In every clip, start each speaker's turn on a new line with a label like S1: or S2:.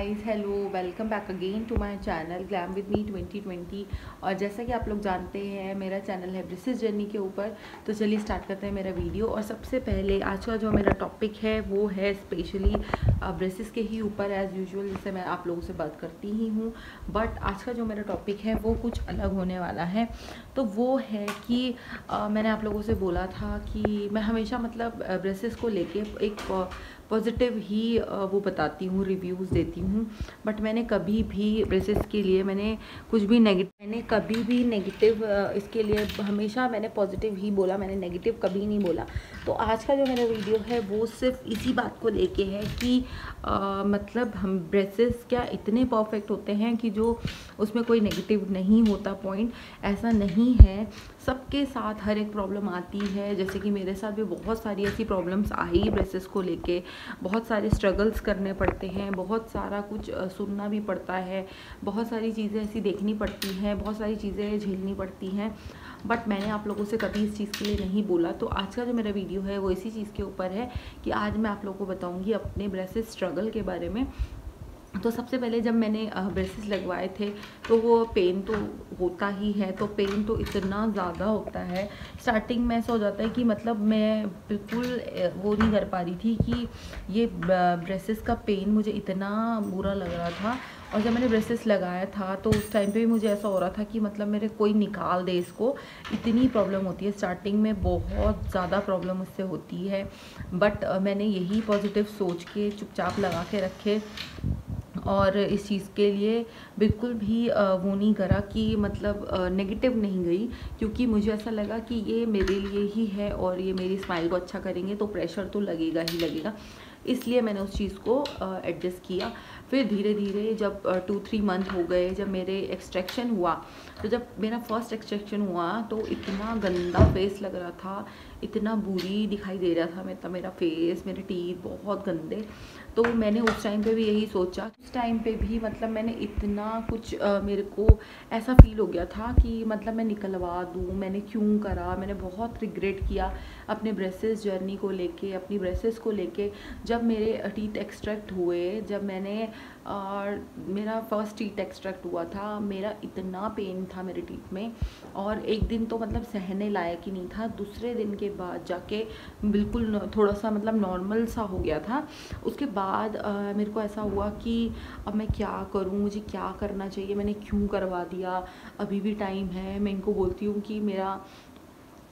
S1: Guys, hello, welcome back again to my channel glam with me 2020। और जैसा कि आप लोग जानते हैं मेरा चैनल है ब्रेसेस जर्नी के ऊपर। तो चलिए स्टार्ट करते हैं मेरा वीडियो। और सबसे पहले आज का जो मेरा टॉपिक है वो है स्पेशली ब्रेसेस के ही ऊपर। एज़ यूजुअल जैसे मैं आप लोगों से बात करती ही हूँ, बट आज का जो मेरा टॉपिक है वो कुछ अलग होने वाला है। तो वो है कि मैंने आप लोगों से बोला था कि मैं हमेशा मतलब ब्रेसेस को लेके एक पॉजिटिव ही वो बताती हूँ, रिव्यूज़ देती हूँ। बट मैंने कभी भी ब्रेसेस के लिए मैंने कभी भी नेगेटिव इसके लिए हमेशा मैंने पॉजिटिव ही बोला, मैंने नेगेटिव कभी नहीं बोला। तो आज का जो मेरा वीडियो है वो सिर्फ इसी बात को लेके है कि मतलब हम ब्रेसेस क्या इतने परफेक्ट होते हैं कि जो उसमें कोई नेगेटिव नहीं होता पॉइंट। ऐसा नहीं है, सबके साथ हर एक प्रॉब्लम आती है। जैसे कि मेरे साथ भी बहुत सारी ऐसी प्रॉब्लम्स आई ब्रेसेस को लेके, बहुत सारे स्ट्रगल्स करने पड़ते हैं, बहुत सारा कुछ सुनना भी पड़ता है, बहुत सारी चीज़ें ऐसी देखनी पड़ती हैं, बहुत सारी चीज़ें झेलनी पड़ती हैं। बट मैंने आप लोगों से कभी इस चीज़ के लिए नहीं बोला। तो आज का जो मेरा वीडियो है वो इसी चीज़ के ऊपर है कि आज मैं आप लोगों को बताऊंगी अपने ब्रेसेस स्ट्रगल के बारे में। तो सबसे पहले जब मैंने ब्रेसेस लगवाए थे तो वो पेन तो होता ही है, तो पेन तो इतना ज़्यादा होता है। स्टार्टिंग में ऐसा हो जाता है कि मतलब मैं बिल्कुल वो नहीं कर पा रही थी कि ये ब्रेसेस का पेन मुझे इतना बुरा लग रहा था। और जब मैंने ब्रेसेस लगाया था तो उस टाइम पे भी मुझे ऐसा हो रहा था कि मतलब मेरे कोई निकाल दे इसको, इतनी प्रॉब्लम होती है। स्टार्टिंग में बहुत ज़्यादा प्रॉब्लम उससे होती है, बट मैंने यही पॉजिटिव सोच के चुपचाप लगा के रखे और इस चीज़ के लिए बिल्कुल भी वो नहीं करा कि मतलब नेगेटिव नहीं गई, क्योंकि मुझे ऐसा लगा कि ये मेरे लिए ही है और ये मेरी स्माइल को अच्छा करेंगे तो प्रेशर तो लगेगा ही लगेगा। इसलिए मैंने उस चीज़ को एडजस्ट किया। फिर धीरे धीरे जब 2-3 मंथ हो गए, जब मेरे एक्सट्रैक्शन हुआ, तो जब मेरा फर्स्ट एक्सट्रैक्शन हुआ तो इतना गंदा फेस लग रहा था, इतना बुरी दिखाई दे रहा था मतलब मेरा फेस, मेरे टीथ बहुत गंदे। तो मैंने उस टाइम पे भी यही सोचा। उस टाइम पे भी मतलब मैंने इतना कुछ मेरे को ऐसा फील हो गया था कि मतलब मैं निकलवा दूँ, मैंने क्यों करा। मैंने बहुत रिग्रेट किया अपने ब्रेसेस जर्नी को लेके, अपनी ब्रेसेस को लेके। जब मेरे टीथ एक्सट्रैक्ट हुए, जब मैंने मेरा फर्स्ट टीथ एक्सट्रैक्ट हुआ था, मेरा इतना पेन था मेरे टीथ में और एक दिन तो मतलब सहने लायक ही नहीं था। दूसरे दिन के बाद जाके बिल्कुल थोड़ा सा मतलब नॉर्मल सा हो गया था। उसके बाद मेरे को ऐसा हुआ कि अब मैं क्या करूं, मुझे क्या करना चाहिए, मैंने क्यों करवा दिया। अभी भी टाइम है, मैं इनको बोलती हूँ कि मेरा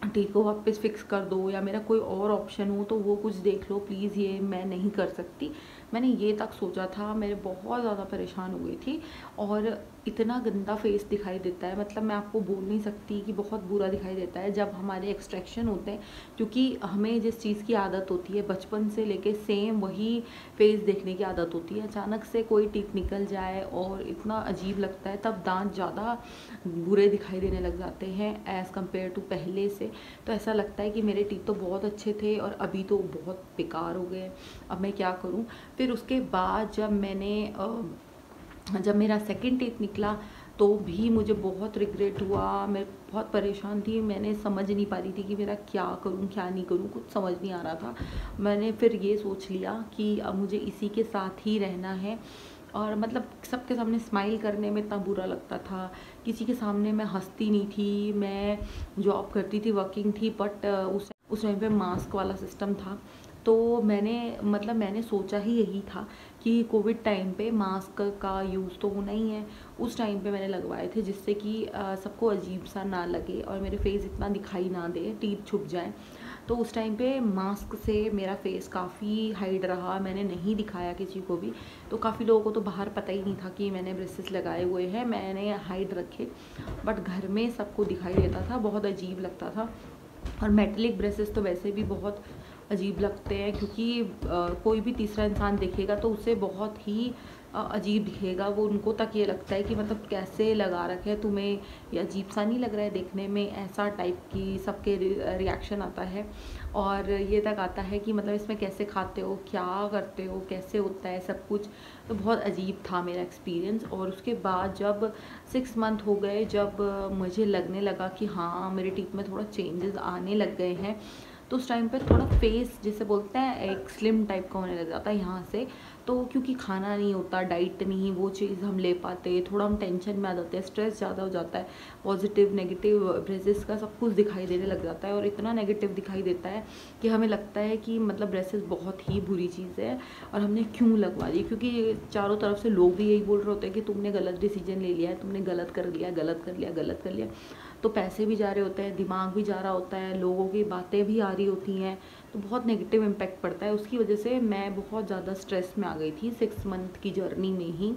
S1: टीथ को वापस फिक्स कर दो या मेरा कोई और ऑप्शन हो तो वो कुछ देख लो प्लीज़, ये मैं नहीं कर सकती। मैंने ये तक सोचा था, मेरे बहुत ज़्यादा परेशान हो गई थी। और इतना गंदा फेस दिखाई देता है, मतलब मैं आपको बोल नहीं सकती कि बहुत बुरा दिखाई देता है जब हमारे एक्सट्रैक्शन होते हैं, क्योंकि हमें जिस चीज़ की आदत होती है बचपन से लेके सेम वही फेस देखने की आदत होती है। अचानक से कोई टीथ निकल जाए और इतना अजीब लगता है, तब दांत ज़्यादा बुरे दिखाई देने लग जाते हैं एज़ कम्पेयर टू पहले से। तो ऐसा लगता है कि मेरे टीथ तो बहुत अच्छे थे और अभी तो बहुत बेकार हो गए, अब मैं क्या करूं। फिर उसके बाद जब मेरा सेकंड टीथ निकला तो भी मुझे बहुत रिग्रेट हुआ, मैं बहुत परेशान थी। मैंने समझ नहीं पा रही थी कि मेरा क्या करूं क्या नहीं करूं, कुछ समझ नहीं आ रहा था। मैंने फिर ये सोच लिया कि अब मुझे इसी के साथ ही रहना है। और मतलब सबके सामने स्माइल करने में इतना बुरा लगता था, किसी के सामने मैं हंसती नहीं थी। मैं जॉब करती थी, वर्किंग थी, बट उस टाइम पे मास्क वाला सिस्टम था। तो मैंने सोचा ही यही था कि कोविड टाइम पे मास्क का यूज़ तो होना ही है। उस टाइम पे मैंने लगवाए थे जिससे कि सबको अजीब सा ना लगे और मेरे फेस इतना दिखाई ना दे, टीथ छुप जाए। तो उस टाइम पे मास्क से मेरा फेस काफ़ी हाइड रहा, मैंने नहीं दिखाया किसी को भी। तो काफ़ी लोगों को तो बाहर पता ही नहीं था कि मैंने ब्रेसेस लगाए हुए हैं, मैंने हाइड रखे। बट घर में सबको दिखाई देता था, बहुत अजीब लगता था। और मेटेलिक ब्रेसेस तो वैसे भी बहुत अजीब लगते हैं, क्योंकि कोई भी तीसरा इंसान देखेगा तो उसे बहुत ही अजीब दिखेगा। वो उनको तक ये लगता है कि मतलब कैसे लगा रखे है तुम्हें, ये अजीब सा नहीं लग रहा है देखने में, ऐसा टाइप की सबके रिएक्शन आता है। और ये तक आता है कि मतलब इसमें कैसे खाते हो, क्या करते हो, कैसे होता है सब कुछ। तो बहुत अजीब था मेरा एक्सपीरियंस। और उसके बाद जब 6 मंथ हो गए, जब मुझे लगने लगा कि हाँ मेरे टीथ में थोड़ा चेंजेस आने लग गए हैं, तो उस टाइम पे थोड़ा फेस जिसे बोलते हैं एक स्लिम टाइप का होने लग जाता है यहाँ से। तो क्योंकि खाना नहीं होता, डाइट नहीं वो चीज़ हम ले पाते, थोड़ा हम टेंशन में आ जाते हैं, स्ट्रेस ज़्यादा हो जाता है, पॉजिटिव नेगेटिव ब्रेसेस का सब कुछ दिखाई देने लग जाता है और इतना नेगेटिव दिखाई देता है कि हमें लगता है कि मतलब ब्रेसेस बहुत ही बुरी चीज़ है और हमने क्यों लगवा ली, क्योंकि चारों तरफ से लोग भी यही बोल रहे होते हैं कि तुमने गलत डिसीजन ले लिया है, तुमने गलत कर लिया, गलत कर लिया, गलत कर लिया। तो पैसे भी जा रहे होते हैं, दिमाग भी जा रहा होता है, लोगों की बातें भी आ रही होती हैं, तो बहुत नेगेटिव इम्पैक्ट पड़ता है। उसकी वजह से मैं बहुत ज़्यादा स्ट्रेस में आ गई थी 6 मंथ की जर्नी में ही।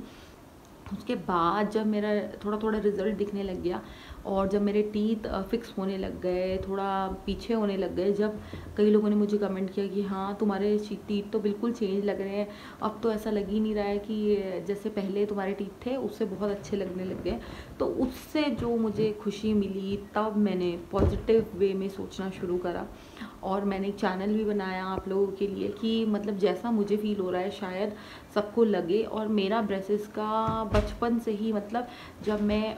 S1: उसके बाद जब मेरा थोड़ा थोड़ा रिजल्ट दिखने लग गया और जब मेरे टीथ फिक्स होने लग गए, थोड़ा पीछे होने लग गए, जब कई लोगों ने मुझे कमेंट किया कि हाँ तुम्हारे टीथ तो बिल्कुल चेंज लग रहे हैं, अब तो ऐसा लग ही नहीं रहा है कि जैसे पहले तुम्हारे टीथ थे उससे बहुत अच्छे लगने लग गए। तो उससे जो मुझे खुशी मिली, तब मैंने पॉजिटिव वे में सोचना शुरू करा और मैंने एक चैनल भी बनाया आप लोगों के लिए कि मतलब जैसा मुझे फील हो रहा है शायद सबको लगे। और मेरा ब्रेसेस का बचपन से ही, मतलब जब मैं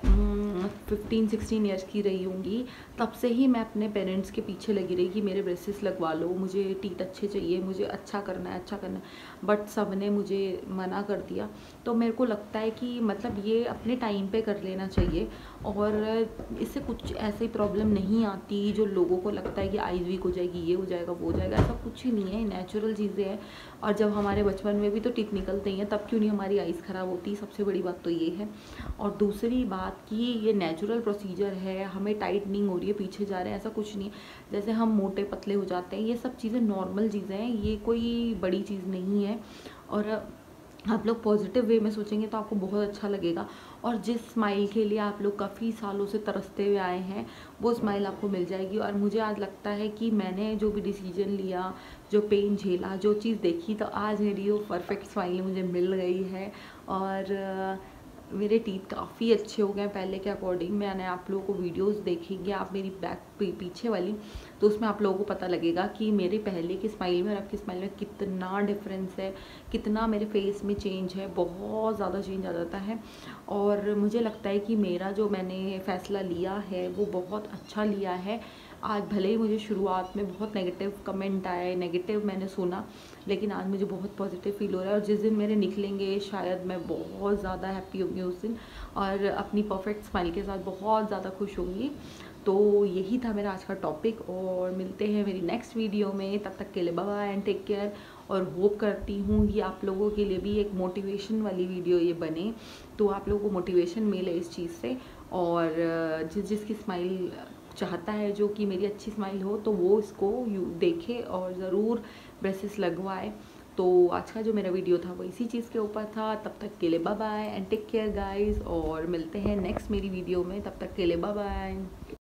S1: 15-16 ईयर्स की रही होंगी तब से ही मैं अपने पेरेंट्स के पीछे लगी रही कि मेरे ब्रेसेस लगवा लो, मुझे टीथ अच्छे चाहिए, मुझे अच्छा करना है, अच्छा करना है, बट सब ने मुझे मना कर दिया। तो मेरे को लगता है कि मतलब ये अपने टाइम पे कर लेना चाहिए और इससे कुछ ऐसी प्रॉब्लम नहीं आती जो लोगों को लगता है कि आईज वीक हो जाएगी, ये हो जाएगा, वो हो जाएगा। ऐसा कुछ ही नहीं है, नेचुरल चीज़ें हैं। और जब हमारे बचपन में भी तो टीथ निकलते ही हैं, तब क्यों नहीं हमारी आइज़ ख़राब होती, सबसे बड़ी बात तो ये है। और दूसरी बात कि ये नेचुरल प्रोसीजर है, हमें टाइटनिंग हो रही है, पीछे जा रहे हैं, ऐसा कुछ नहीं है। जैसे हम मोटे पतले हो जाते हैं, ये सब चीज़ें नॉर्मल चीज़ें हैं, ये कोई बड़ी चीज़ नहीं है। और आप लोग पॉजिटिव वे में सोचेंगे तो आपको बहुत अच्छा लगेगा। और जिस स्माइल के लिए आप लोग काफ़ी सालों से तरसते हुए आए हैं, वो स्माइल आपको मिल जाएगी। और मुझे आज लगता है कि मैंने जो भी डिसीजन लिया, जो पेन झेला, जो चीज़ देखी, तो आज मेरी वो परफेक्ट स्माइल मुझे मिल गई है। और मेरे टीथ काफ़ी अच्छे हो गए पहले के अकॉर्डिंग। मैंने आप लोगों को वीडियोस देखेंगे आप मेरी पीछे वाली, तो उसमें आप लोगों को पता लगेगा कि मेरे पहले की स्माइल में और अब की स्माइल में कितना डिफरेंस है, कितना मेरे फेस में चेंज है, बहुत ज़्यादा चेंज आ जाता है। और मुझे लगता है कि मेरा जो मैंने फ़ैसला लिया है वो बहुत अच्छा लिया है। आज भले ही मुझे शुरुआत में बहुत नेगेटिव कमेंट आए, नेगेटिव मैंने सुना, लेकिन आज मुझे बहुत पॉजिटिव फील हो रहा है। और जिस दिन मेरे निकलेंगे शायद मैं बहुत ज़्यादा हैप्पी होंगी उस दिन और अपनी परफेक्ट स्माइल के साथ बहुत ज़्यादा खुश होंगी। तो यही था मेरा आज का टॉपिक और मिलते हैं मेरी नेक्स्ट वीडियो में। तब तक के लिए bye bye and take care. और होप करती हूँ कि आप लोगों के लिए भी एक मोटिवेशन वाली वीडियो ये बने, तो आप लोगों को मोटिवेशन मिले इस चीज़ से। और जिसकी स्माइल चाहता है जो कि मेरी अच्छी स्माइल हो, तो वो इसको देखे और ज़रूर ब्रेसेस लगवाए। तो आज का जो मेरा वीडियो था वो इसी चीज़ के ऊपर था। तब तक के लिए bye bye and take care guys, और मिलते हैं नेक्स्ट मेरी वीडियो में। तब तक के लिए बाय बाय।